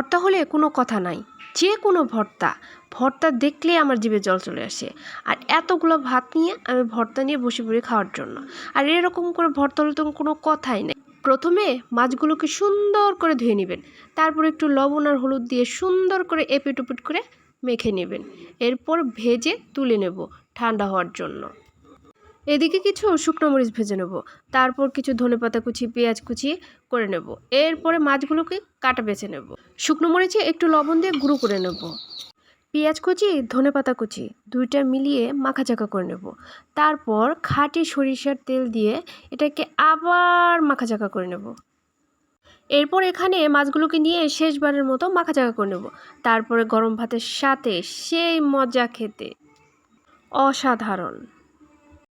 ভর্তা হলে কোনো কথা নাই, যে কোনো ভর্তা দেখলেই আমার জিভে জল চলে আসে। আর এতগুলো ভাত নিয়ে আমি ভর্তা নিয়ে বসে পড়ি খাওয়ার জন্য। আর এরকম করে ভর্তা হলে তো কোনো কথাই নেই। প্রথমে মাছগুলোকে সুন্দর করে ধুয়ে নেবেন, তারপর একটু লবণ আর হলুদ দিয়ে সুন্দর করে এপিট ওপিট করে মেখে নেবেন। এরপর ভেজে তুলে নেব ঠান্ডা হওয়ার জন্য। এদিকে কিছু শুকনো মরিচ ভেজে নেব, তারপর কিছু ধনেপাতা কুচি, পেঁয়াজ কুচি করে নেব। এরপরে মাছগুলোকে কাটা বেছে নেব। শুকনো মরিচে একটু লবণ দিয়ে গুঁড়ো করে নেব। পেঁয়াজ কুচি, ধনেপাতা কুচি দুইটা মিলিয়ে মাখাচাকা করে নেব। তারপর খাঁটি সরিষার তেল দিয়ে এটাকে আবার মাখাচাকা করে নেব। এরপর এখানে মাছগুলোকে নিয়ে শেষবারের মতো মাখাচাকা করে নেব। তারপরে গরম ভাতের সাথে সেই মজা খেতে, অসাধারণ।